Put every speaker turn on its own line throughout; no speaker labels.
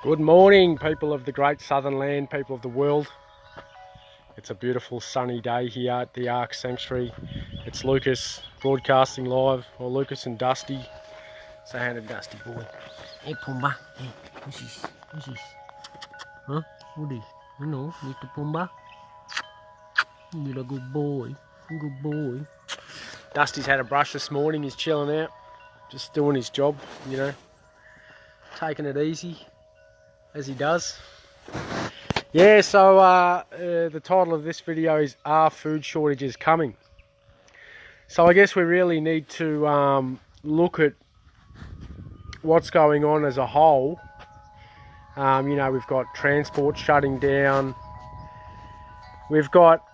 Good morning, people of the great southern land, people of the world. It's a beautiful sunny day here at the Ark Sanctuary. It's Lucas broadcasting live, or Lucas and Dusty. Say hi to Dusty boy. Hey Pumbaa, hey, what's this? What's this? Huh? What is? You know, Mr. Pumbaa? You're a good boy, good boy. Dusty's had a brush this morning, he's chilling out, just doing his job, you know, taking it easy, as he does. Yeah, so the title of this video is Are Food Shortages Coming? So I guess we really need to look at what's going on as a whole. You know, we've got transport shutting down. We've got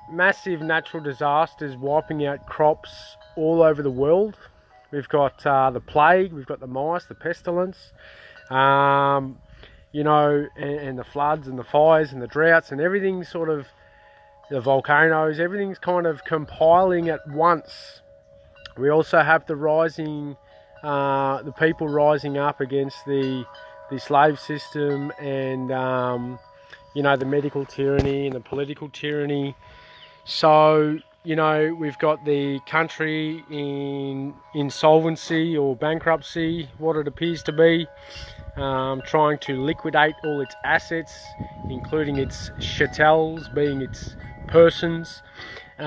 massive natural disasters wiping out crops all over the world. We've got the plague, we've got the mice, the pestilence. You know, and the floods and the fires and the droughts and everything, sort of, the volcanoes, everything's kind of compiling at once. We also have the rising, the people rising up against the slave system and, you know, the medical tyranny and the political tyranny. So, you know, we've got the country in insolvency or bankruptcy, what it appears to be. Trying to liquidate all its assets, including its chattels, being its persons. You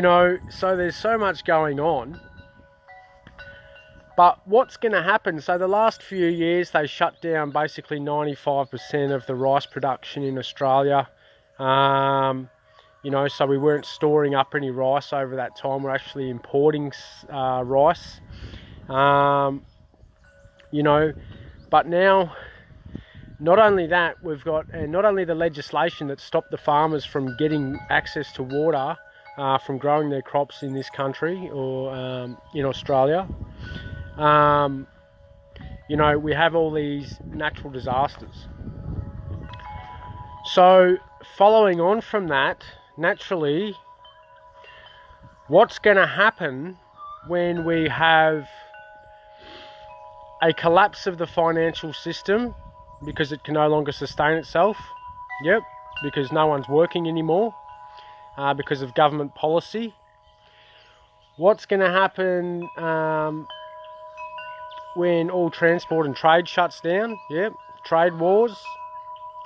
know, so there's so much going on. But what's going to happen? So the last few years, they shut down basically 95% of the rice production in Australia. You know, so we weren't storing up any rice over that time. We're actually importing rice. You know, but now, not only that, we've got, and not only the legislation that stopped the farmers from getting access to water, from growing their crops in this country or in Australia, you know, we have all these natural disasters. So, following on from that, naturally, what's going to happen when we have a collapse of the financial system because it can no longer sustain itself? Yep, because no one's working anymore, because of government policy. What's going to happen when all transport and trade shuts down? Yep, trade wars.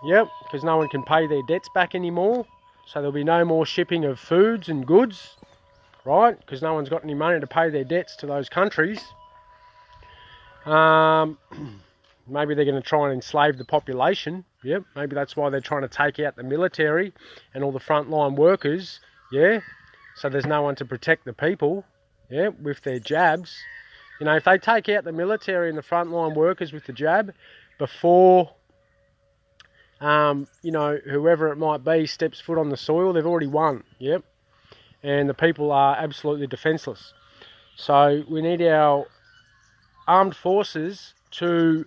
Yep, because no one can pay their debts back anymore. So there'll be no more shipping of foods and goods, right? Because no one's got any money to pay their debts to those countries. Maybe they're going to try and enslave the population. Yep, maybe that's why they're trying to take out the military and all the frontline workers. Yeah, so there's no one to protect the people. Yeah, with their jabs. You know, if they take out the military and the frontline workers with the jab before, you know, whoever it might be steps foot on the soil, they've already won. Yep, and the people are absolutely defenceless. So we need our armed forces to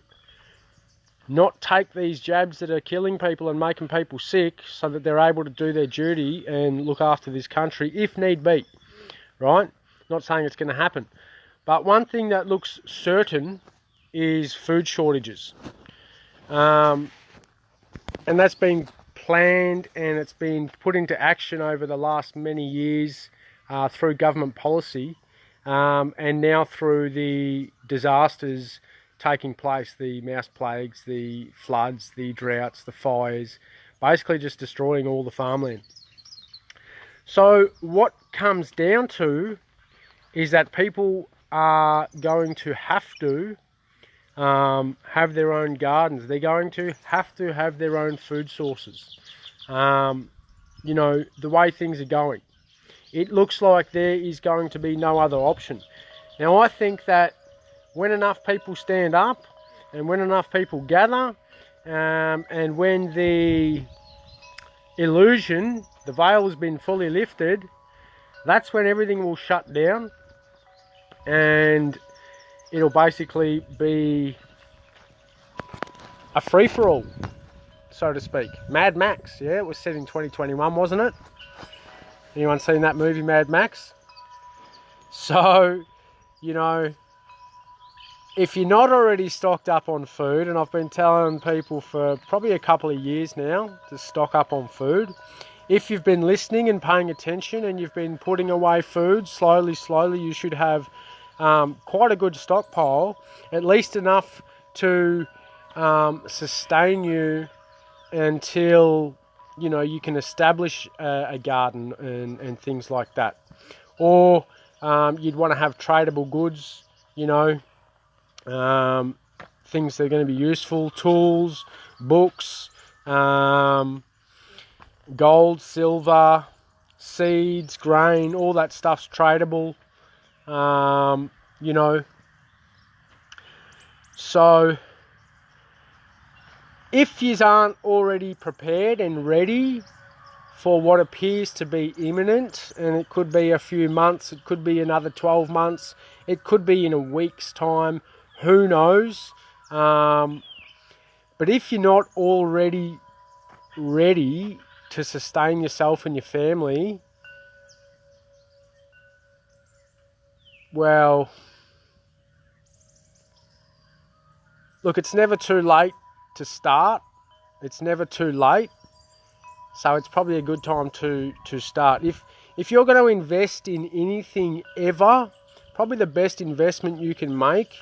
not take these jabs that are killing people and making people sick, so that they're able to do their duty and look after this country if need be, right? Not saying it's going to happen, but one thing that looks certain is food shortages, and that's been planned and it's been put into action over the last many years through government policy. And now through the disasters taking place, the mouse plagues, the floods, the droughts, the fires, basically just destroying all the farmland. So what comes down to is that people are going to have to have their own gardens. They're going to have their own food sources. You know, the way things are going, it looks like there is going to be no other option. Now, I think that when enough people stand up and when enough people gather, and when the illusion, the veil has been fully lifted, that's when everything will shut down and it'll basically be a free-for-all, so to speak. Mad Max, yeah, it was set in 2021, wasn't it? Anyone seen that movie, Mad Max? So, you know, if you're not already stocked up on food, and I've been telling people for probably a couple of years now to stock up on food, if you've been listening and paying attention and you've been putting away food slowly, you should have quite a good stockpile, at least enough to sustain you until you can establish a garden and things like that. Or you'd want to have tradable goods, things that are going to be useful, tools, books, gold, silver, seeds, grain, all that stuff's tradable, So if you aren't already prepared and ready for what appears to be imminent, and it could be a few months, it could be another 12 months, it could be in a week's time, who knows? But if you're not already ready to sustain yourself and your family, well, look, it's never too late to start. It's never too late. So it's probably a good time to start. If you're going to invest in anything ever, probably the best investment you can make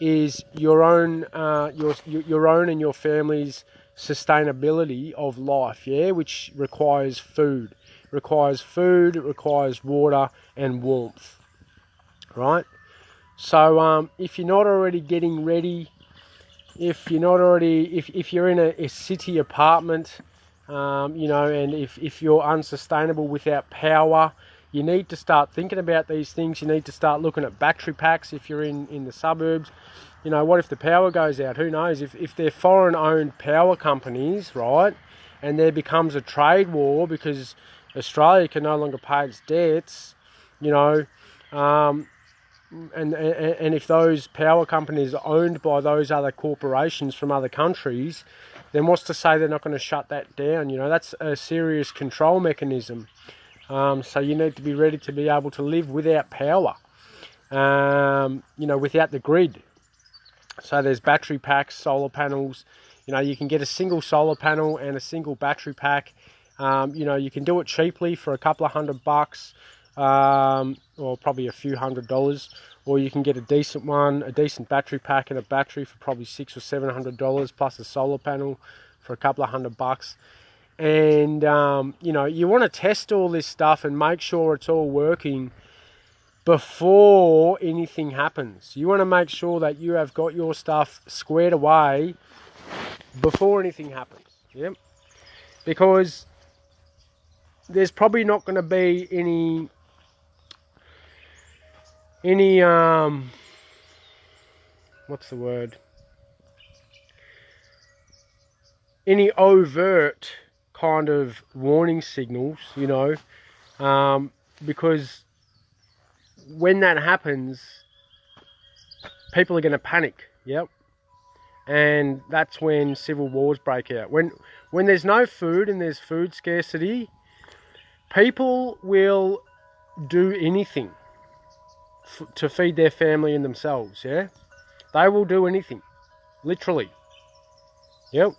is your own and your family's sustainability of life, which requires food. It requires water and warmth, right? So if you're not already getting ready, if you're in a city apartment, and if you're unsustainable without power, you need to start thinking about these things. You need to start looking at battery packs if you're in the suburbs. What if the power goes out? Who knows? If they're foreign-owned power companies, right, and there becomes a trade war because Australia can no longer pay its debts, and if those power companies are owned by those other corporations from other countries, then what's to say they're not going to shut that down? That's a serious control mechanism. So you need to be ready to be able to live without power, without the grid. So there's battery packs, solar panels. You can get a single solar panel and a single battery pack. You can do it cheaply for a couple of $100, or probably a few $100, or you can get a decent battery pack and a battery for probably $600 or $700 plus a solar panel for a couple of $100. And you want to test all this stuff and make sure it's all working before anything happens. You want to make sure that you have got your stuff squared away before anything happens. Yep. Because there's probably not going to be any what's the word? Any overt kind of warning signals, because when that happens, people are going to panic. Yep. And that's when civil wars break out. When there's no food and there's food scarcity, people will do anything to feed their family and themselves, yeah? They will do anything, literally. Yep.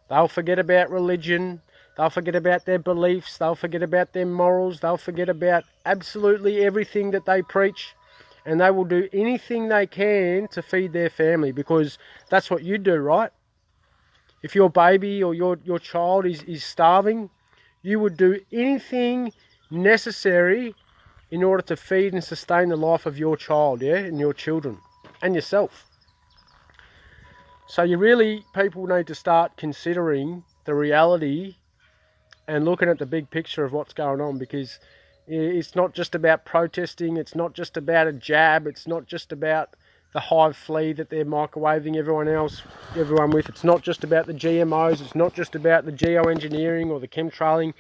They'll forget about religion, they'll forget about their beliefs, they'll forget about their morals, they'll forget about absolutely everything that they preach, and they will do anything they can to feed their family, because that's what you do, right? If your baby or your child is starving, you would do anything necessary in order to feed and sustain the life of your child, and your children, and yourself. So people need to start considering the reality and looking at the big picture of what's going on, because it's not just about protesting, it's not just about a jab, it's not just about the hive flea that they're microwaving everyone with, it's not just about the GMOs, it's not just about the geoengineering or the chemtrailing.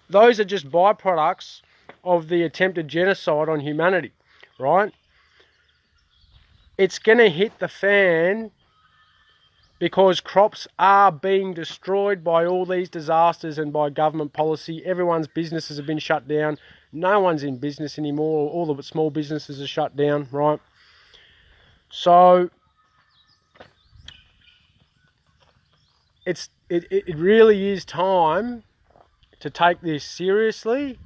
Those are just byproducts of the attempted genocide on humanity, right? It's going to hit the fan because crops are being destroyed by all these disasters and by government policy. Everyone's businesses have been shut down. No one's in business anymore. All the small businesses are shut down, right? So it really is time to take this seriously.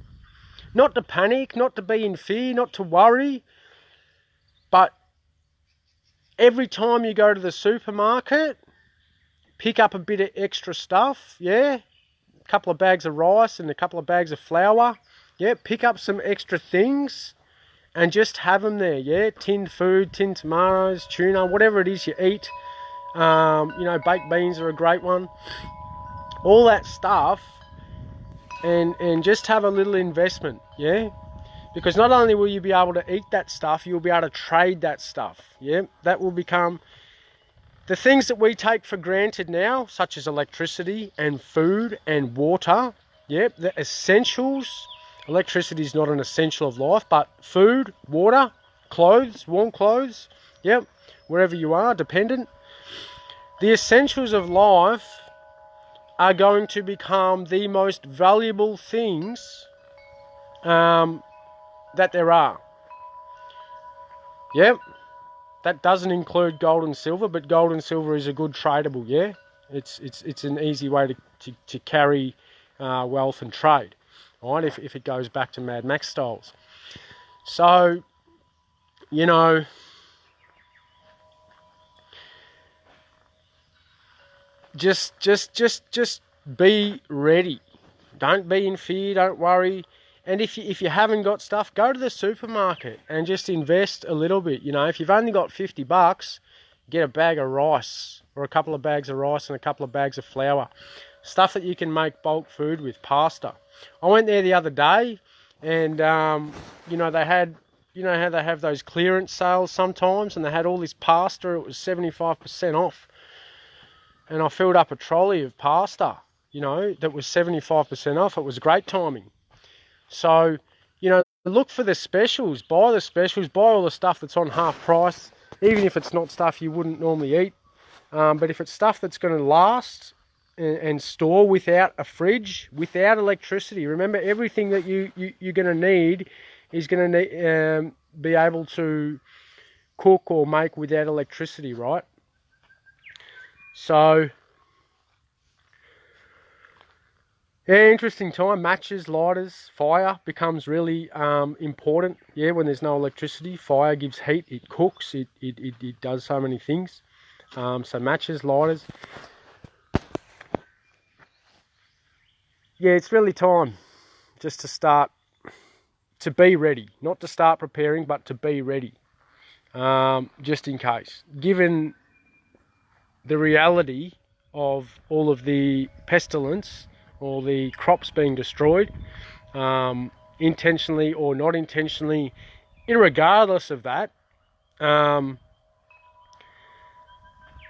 Not to panic, not to be in fear, not to worry, but every time you go to the supermarket, pick up a bit of extra stuff, yeah? A couple of bags of rice and a couple of bags of flour, yeah? Pick up some extra things and just have them there, yeah? Tinned food, tinned tomatoes, tuna, whatever it is you eat. You know, baked beans are a great one. All that stuff, and just have a little investment, yeah? Because not only will you be able to eat that stuff, you'll be able to trade that stuff, yeah? That will become the things that we take for granted now, such as electricity and food and water, yeah? The essentials. Electricity is not an essential of life, but food, water, clothes, warm clothes, yep, wherever you are, dependent. The essentials of life are going to become the most valuable things that there are. Yep, that doesn't include gold and silver, but gold and silver is a good tradable, yeah? It's an easy way to carry wealth and trade, right? If it goes back to Mad Max styles. So, you know, just be ready. Don't be in fear, don't worry. And if you haven't got stuff, go to the supermarket and just invest a little bit. You know, if you've only got $50, get a bag of rice or a couple of bags of rice and a couple of bags of flour. Stuff that you can make bulk food with, pasta. I went there the other day and, you know, they had, you know how they have those clearance sales sometimes, and they had all this pasta. It was 75% off. And I filled up a trolley of pasta, you know, that was 75% off. It was great timing. So, you know, look for the specials, buy all the stuff that's on half price, even if it's not stuff you wouldn't normally eat. But if it's stuff that's going to last and store without a fridge, without electricity, remember everything that you're going to need is going to be able to cook or make without electricity, right? So, yeah, interesting time. Matches, lighters, fire becomes really important. Yeah, when there's no electricity, fire gives heat, it cooks, it does so many things. So matches, lighters. Yeah, it's really time just to start to be ready. Not to start preparing, but to be ready. Just in case. Given the reality of all of the pestilence or the crops being destroyed, intentionally or not intentionally, irregardless of that,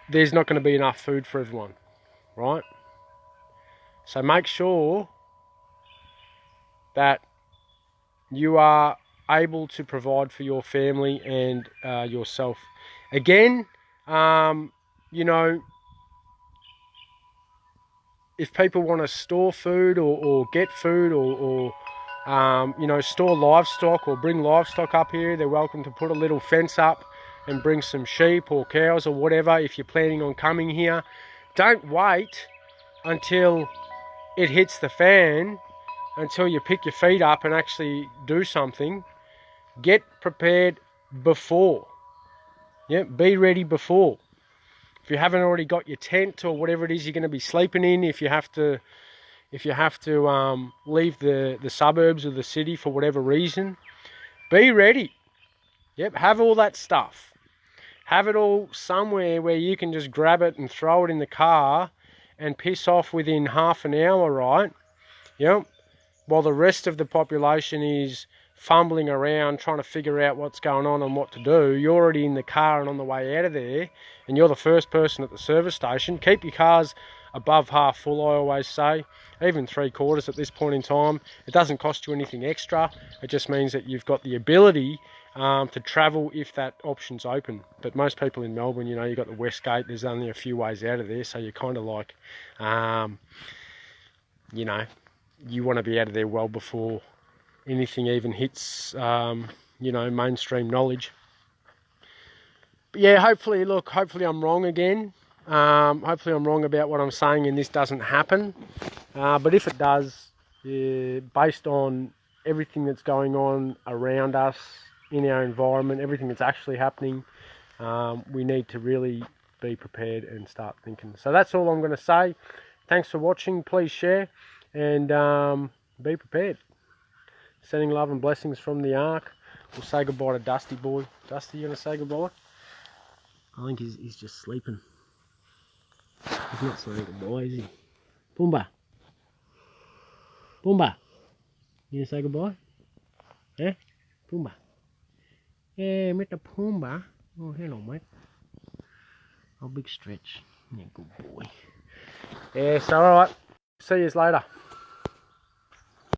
there's not going to be enough food for everyone, right? So make sure that you are able to provide for your family and yourself. Again, you know, if people want to store food or get food or you know, store livestock or bring livestock up here, they're welcome to put a little fence up and bring some sheep or cows or whatever if you're planning on coming here. Don't wait until it hits the fan, until you pick your feet up and actually do something. Get prepared before. Yeah, be ready before. If you haven't already got your tent or whatever it is you're going to be sleeping in, if you have to leave the suburbs or the city for whatever reason, be ready. Yep, have all that stuff. Have it all somewhere where you can just grab it and throw it in the car and piss off within half an hour, right? Yep. While the rest of the population is fumbling around trying to figure out what's going on and what to do, you're already in the car and on the way out of there, and you're the first person at the service station. Keep your cars above half full, I always say, even 3/4 at this point in time. It doesn't cost you anything extra. It just means that you've got the ability to travel if that option's open. But most people in Melbourne, you know, you've got the West Gate, there's only a few ways out of there, so you're kind of like, you know, you want to be out of there well before anything even hits, you know, mainstream knowledge. yeah, hopefully I'm wrong again. Hopefully I'm wrong about what I'm saying and this doesn't happen. But if it does, based on everything that's going on around us, in our environment, everything that's actually happening, we need to really be prepared and start thinking. So that's all I'm going to say. Thanks for watching. Please share and be prepared. Sending love and blessings from the Ark. We'll say goodbye to Dusty boy. Dusty, you going to say goodbye? I think he's just sleeping. He's not saying goodbye, is he? Pumbaa. Pumbaa. You going to say goodbye? Eh? Pumbaa. Yeah, Mr. Pumbaa. Oh, hello, mate. Oh, big stretch. Yeah, good boy. Yeah, so alright. See you later.